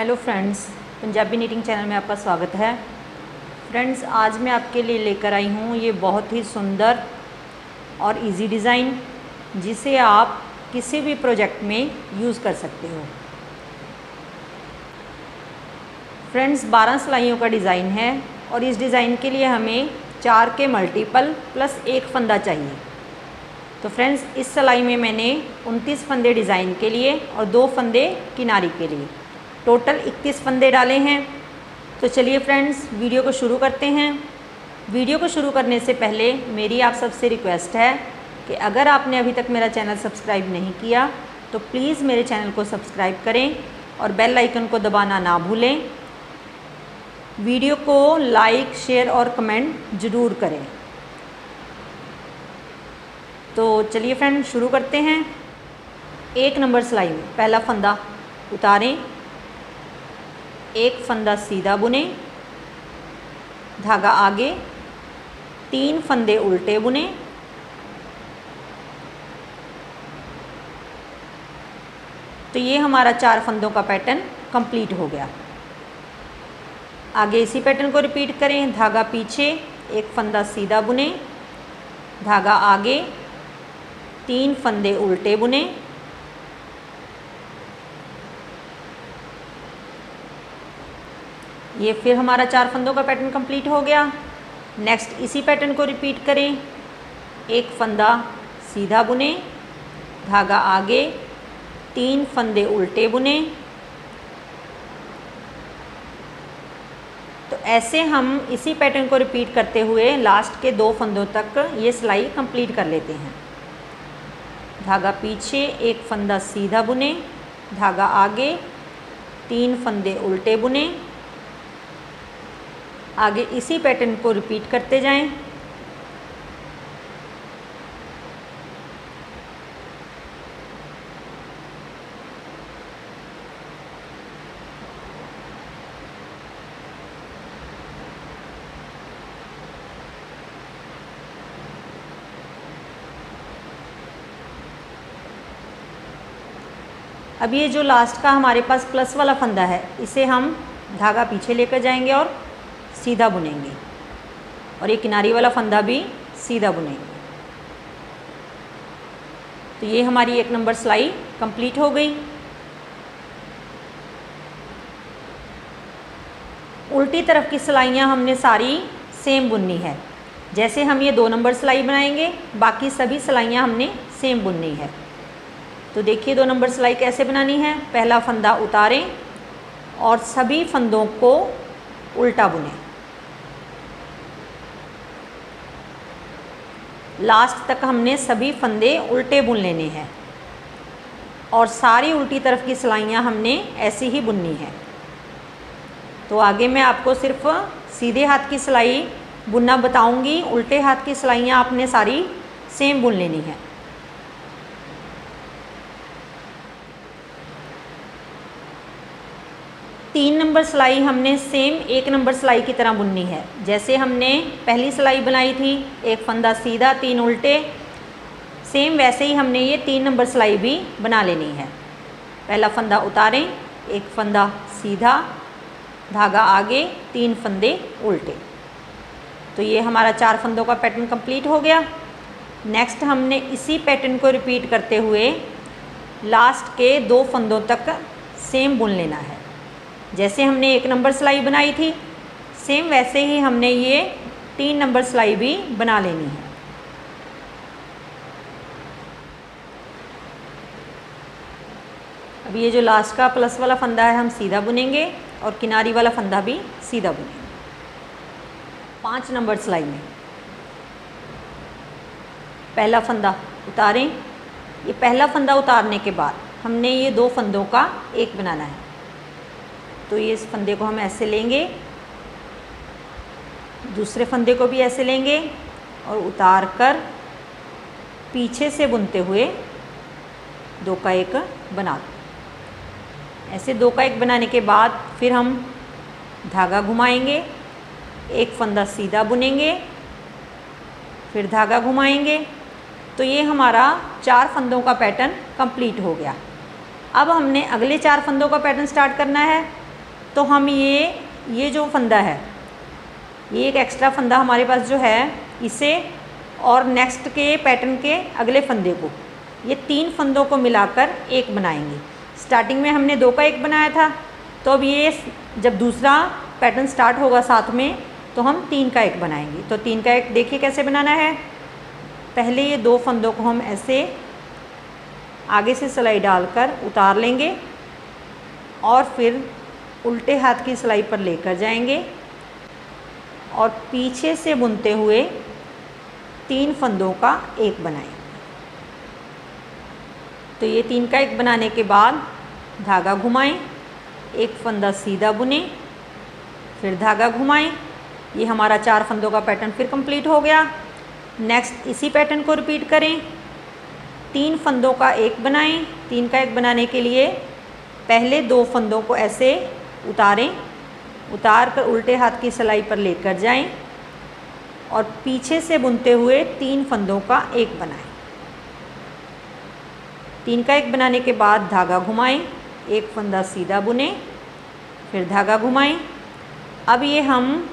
Hello friends, Punjabi knitting channel में आपका स्वागत है। फ्रेंड्स, आज मैं आपके लिए लेकर आई हूँ ये बहुत ही सुंदर और इजी डिज़ाइन, जिसे आप किसी भी प्रोजेक्ट में यूज़ कर सकते हो। फ्रेंड्स, 12 सिलाइयों का डिज़ाइन है और इस डिज़ाइन के लिए हमें 4 के मल्टीपल प्लस 1 फंदा चाहिए। तो फ्रेंड्स, इस सिलाई में मैंने 29 फंदे डिज़ाइन के लिए और 2 फंदे किनारी के लिए, टोटल 31 फंदे डाले हैं। तो चलिए फ्रेंड्स, वीडियो को शुरू करते हैं। वीडियो को शुरू करने से पहले मेरी आप सबसे रिक्वेस्ट है कि अगर आपने अभी तक मेरा चैनल सब्सक्राइब नहीं किया तो प्लीज़ मेरे चैनल को सब्सक्राइब करें और बेल आइकन को दबाना ना भूलें। वीडियो को लाइक, शेयर और कमेंट ज़रूर करें। तो चलिए फ्रेंड, शुरू करते हैं। 1 नंबर सिलाई में पहला फंदा उतारें, 1 फंदा सीधा बुने, धागा आगे, 3 फंदे उल्टे बुने, तो ये हमारा 4 फंदों का पैटर्न कंप्लीट हो गया। आगे इसी पैटर्न को रिपीट करें। धागा पीछे, 1 फंदा सीधा बुने, धागा आगे, 3 फंदे उल्टे बुने, ये फिर हमारा 4 फंदों का पैटर्न कंप्लीट हो गया। नेक्स्ट इसी पैटर्न को रिपीट करें। 1 फंदा सीधा बुने, धागा आगे, 3 फंदे उल्टे बुने, तो ऐसे हम इसी पैटर्न को रिपीट करते हुए लास्ट के 2 फंदों तक ये सिलाई कंप्लीट कर लेते हैं। धागा पीछे, 1 फंदा सीधा बुने, धागा आगे, 3 फंदे उल्टे बुने, आगे इसी पैटर्न को रिपीट करते जाएं। अब ये जो लास्ट का हमारे पास प्लस वाला फंदा है, इसे हम धागा पीछे लेकर जाएंगे और सीधा बुनेंगे, और ये किनारी वाला फंदा भी सीधा बुनेंगे। तो ये हमारी 1 नंबर सिलाई कंप्लीट हो गई। उल्टी तरफ की सिलाइयाँ हमने सारी सेम बुननी है। जैसे हम ये 2 नंबर सिलाई बनाएंगे, बाकी सभी सिलाइयाँ हमने सेम बुननी है। तो देखिए 2 नंबर सिलाई कैसे बनानी है। पहला फंदा उतारें और सभी फंदों को उल्टा बुनें। लास्ट तक हमने सभी फंदे उल्टे बुन लेने हैं और सारी उल्टी तरफ की सिलाइयाँ हमने ऐसी ही बुननी है। तो आगे मैं आपको सिर्फ सीधे हाथ की सिलाई बुनना बताऊंगी, उल्टे हाथ की सिलाइयाँ आपने सारी सेम बुन लेनी है। तीन नंबर सिलाई हमने सेम 1 नंबर सिलाई की तरह बुननी है। जैसे हमने पहली सिलाई बनाई थी, 1 फंदा सीधा, 3 उल्टे, सेम वैसे ही हमने ये 3 नंबर सिलाई भी बना लेनी है। पहला फंदा उतारें, 1 फंदा सीधा, धागा आगे, 3 फंदे उल्टे, तो ये हमारा 4 फंदों का पैटर्न कंप्लीट हो गया। नेक्स्ट हमने इसी पैटर्न को रिपीट करते हुए लास्ट के 2 फंदों तक सेम बुन लेना है। जैसे हमने 1 नंबर सिलाई बनाई थी, सेम वैसे ही हमने ये 3 नंबर सिलाई भी बना लेनी है। अब ये जो लास्ट का प्लस वाला फंदा है, हम सीधा बुनेंगे और किनारी वाला फंदा भी सीधा बुनेंगे। 5 नंबर सिलाई में पहला फंदा उतारें। ये पहला फंदा उतारने के बाद हमने ये 2 फंदों का एक बनाना है। तो ये इस फंदे को हम ऐसे लेंगे, दूसरे फंदे को भी ऐसे लेंगे और उतार कर पीछे से बुनते हुए 2 का 1 बना दो। ऐसे 2 का 1 बनाने के बाद फिर हम धागा घुमाएंगे, 1 फंदा सीधा बुनेंगे, फिर धागा घुमाएंगे। तो ये हमारा 4 फंदों का पैटर्न कंप्लीट हो गया। अब हमने अगले 4 फंदों का पैटर्न स्टार्ट करना है। तो हम ये जो फंदा है, ये एक एक्स्ट्रा फंदा हमारे पास जो है, इसे और नेक्स्ट के पैटर्न के अगले फंदे को, ये 3 फंदों को मिलाकर एक बनाएंगे। स्टार्टिंग में हमने 2 का 1 बनाया था, तो अब ये जब दूसरा पैटर्न स्टार्ट होगा साथ में, तो हम 3 का 1 बनाएंगे। तो 3 का 1 देखिए कैसे बनाना है। पहले ये 2 फंदों को हम ऐसे आगे से सिलाई डालकर उतार लेंगे और फिर उल्टे हाथ की सिलाई पर लेकर जाएंगे और पीछे से बुनते हुए 3 फंदों का 1 बनाएंगे। तो ये 3 का 1 बनाने के बाद धागा घुमाएं, 1 फंदा सीधा बुने, फिर धागा घुमाएं। ये हमारा 4 फंदों का पैटर्न फिर कंप्लीट हो गया। नेक्स्ट इसी पैटर्न को रिपीट करें, 3 फंदों का 1 बनाएं। 3 का 1 बनाने के लिए पहले 2 फंदों को ऐसे उतारें, उतार कर उल्टे हाथ की सिलाई पर लेकर जाएं और पीछे से बुनते हुए 3 फंदों का 1 बनाएं। 3 का 1 बनाने के बाद धागा घुमाएं, 1 फंदा सीधा बुने, फिर धागा घुमाएं। अब ये हम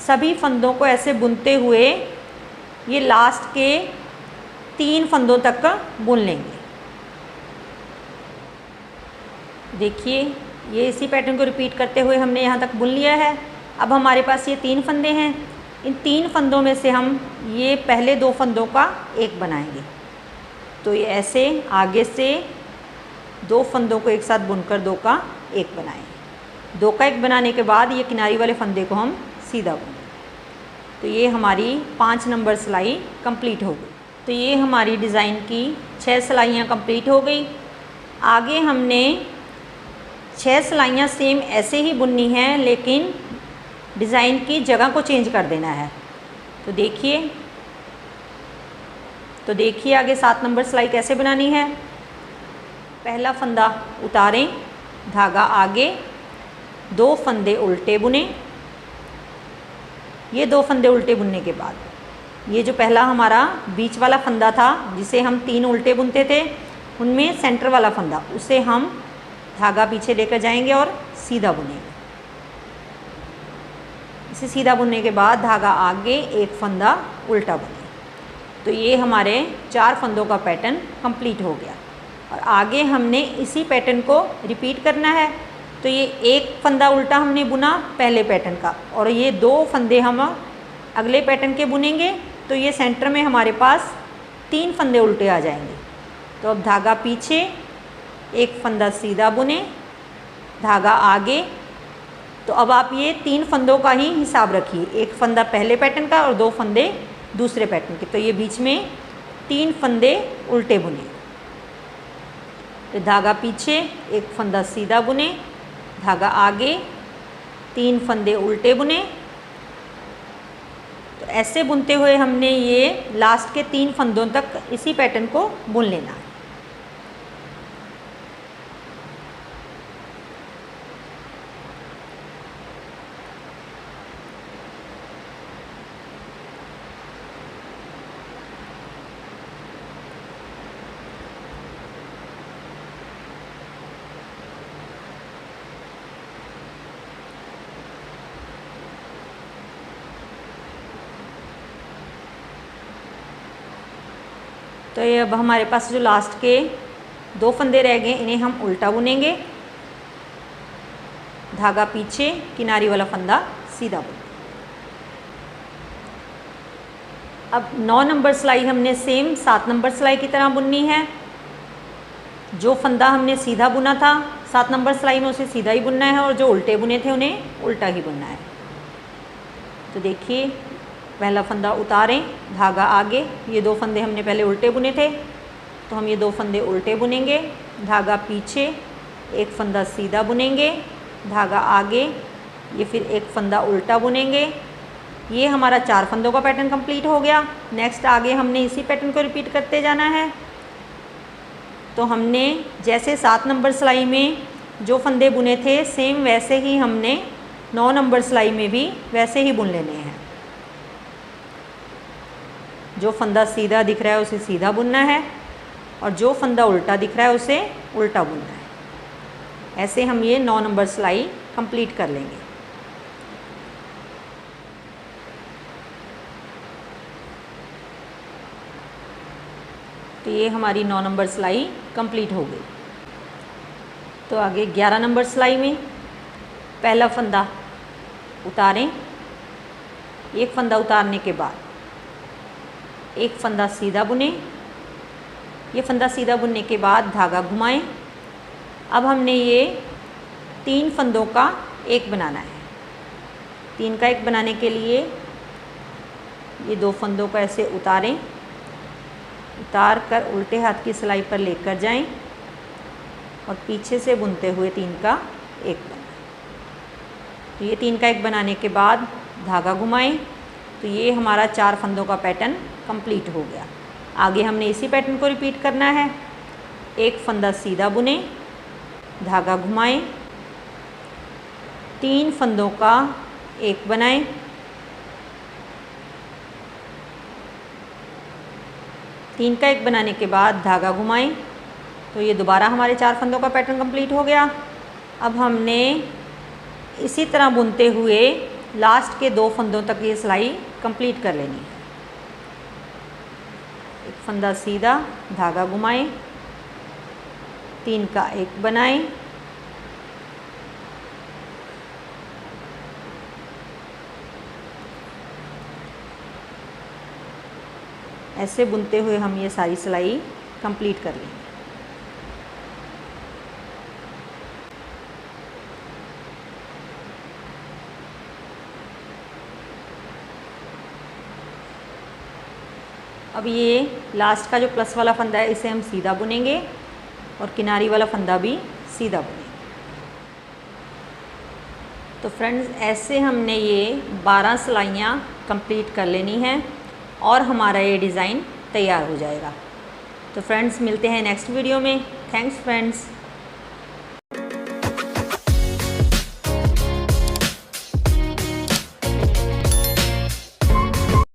सभी फंदों को ऐसे बुनते हुए ये लास्ट के 3 फंदों तक का बुन लेंगे। देखिए ये इसी पैटर्न को रिपीट करते हुए हमने यहाँ तक बुन लिया है। अब हमारे पास ये 3 फंदे हैं, इन 3 फंदों में से हम ये पहले 2 फंदों का 1 बनाएंगे। तो ये ऐसे आगे से 2 फंदों को एक साथ बुनकर 2 का 1 बनाएंगे। 2 का 1 बनाने के बाद ये किनारी वाले फंदे को हम सीधा बुनेंगे। तो ये हमारी 5 नंबर सिलाई कंप्लीट हो गई। तो ये हमारी डिज़ाइन की 6 सिलाइयाँ कंप्लीट हो गई। आगे हमने 6 सिलाइयाँ सेम ऐसे ही बुननी है, लेकिन डिज़ाइन की जगह को चेंज कर देना है। तो देखिए आगे 7 नंबर सिलाई कैसे बनानी है। पहला फंदा उतारें, धागा आगे, 2 फंदे उल्टे बुने। ये 2 फंदे उल्टे बुनने के बाद ये जो पहला हमारा बीच वाला फंदा था, जिसे हम 3 उल्टे बुनते थे, उनमें सेंटर वाला फंदा, उसे हम धागा पीछे लेकर जाएंगे और सीधा बुनेंगे। इसे सीधा बुनने के बाद धागा आगे, 1 फंदा उल्टा बुने। तो ये हमारे 4 फंदों का पैटर्न कंप्लीट हो गया। और आगे हमने इसी पैटर्न को रिपीट करना है। तो ये 1 फंदा उल्टा हमने बुना पहले पैटर्न का, और ये 2 फंदे हम अगले पैटर्न के बुनेंगे। तो ये सेंटर में हमारे पास 3 फंदे उल्टे आ जाएंगे। तो अब धागा पीछे, 1 फंदा सीधा बुने, धागा आगे। तो अब आप ये 3 फंदों का ही हिसाब रखिए, 1 फंदा पहले पैटर्न का और 2 फंदे दूसरे पैटर्न के। तो ये बीच में 3 फंदे उल्टे बुने, तो धागा पीछे, 1 फंदा सीधा बुने, धागा आगे, 3 फंदे उल्टे बुने। तो ऐसे बुनते हुए हमने ये लास्ट के 3 फंदों तक इसी पैटर्न को बुन लेना है। तो ये अब हमारे पास जो लास्ट के 2 फंदे रह गए, इन्हें हम उल्टा बुनेंगे, धागा पीछे, किनारी वाला फंदा सीधा बुनेंगे। अब 9 नंबर सिलाई हमने सेम 7 नंबर सिलाई की तरह बुननी है। जो फंदा हमने सीधा बुना था 7 नंबर सिलाई में, उसे सीधा ही बुनना है, और जो उल्टे बुने थे उन्हें उल्टा ही बुनना है। तो देखिए पहला फंदा उतारें, धागा आगे, ये 2 फंदे हमने पहले उल्टे बुने थे, तो हम ये 2 फंदे उल्टे बुनेंगे, धागा पीछे, 1 फंदा सीधा बुनेंगे, धागा आगे, ये फिर 1 फंदा उल्टा बुनेंगे। ये हमारा 4 फंदों का पैटर्न कंप्लीट हो गया। नेक्स्ट आगे हमने इसी पैटर्न को रिपीट करते जाना है। तो हमने जैसे 7 नंबर सिलाई में जो फंदे बुने थे, सेम वैसे ही हमने 9 नंबर सिलाई में भी वैसे ही बुन लेने हैं। जो फंदा सीधा दिख रहा है उसे सीधा बुनना है, और जो फंदा उल्टा दिख रहा है उसे उल्टा बुनना है। ऐसे हम ये 9 नंबर सिलाई कंप्लीट कर लेंगे। तो ये हमारी 9 नंबर सिलाई कंप्लीट हो गई। तो आगे 11 नंबर सिलाई में पहला फंदा उतारें, एक फंदा उतारने के बाद एक फंदा सीधा बुनें, ये फंदा सीधा बुनने के बाद धागा घुमाएं। अब हमने ये 3 फंदों का एक बनाना है। 3 का एक बनाने के लिए ये 2 फंदों को ऐसे उतारें, उतार कर उल्टे हाथ की सिलाई पर लेकर जाएं और पीछे से बुनते हुए 3 का एक बनाएं। तो ये 3 का एक बनाने के बाद धागा घुमाएं। तो ये हमारा 4 फंदों का पैटर्न कंप्लीट हो गया। आगे हमने इसी पैटर्न को रिपीट करना है। एक फंदा सीधा बुनें, धागा घुमाएं, 3 फंदों का एक बनाएं, तीन का एक बनाने के बाद धागा घुमाएं। तो ये दोबारा हमारे 4 फंदों का पैटर्न कंप्लीट हो गया। अब हमने इसी तरह बुनते हुए लास्ट के 2 फंदों तक ये सिलाई कंप्लीट कर लेनी है। एक फंदा सीधा, धागा घुमाएं, 3 का एक बनाएं, ऐसे बुनते हुए हम ये सारी सिलाई कंप्लीट कर लेंगे। अब ये लास्ट का जो प्लस वाला फंदा है इसे हम सीधा बुनेंगे और किनारी वाला फंदा भी सीधा बुनेंगे। तो फ्रेंड्स ऐसे हमने ये 12 सिलाइयाँ कंप्लीट कर लेनी हैं और हमारा ये डिज़ाइन तैयार हो जाएगा। तो फ्रेंड्स मिलते हैं नेक्स्ट वीडियो में। Thanks friends.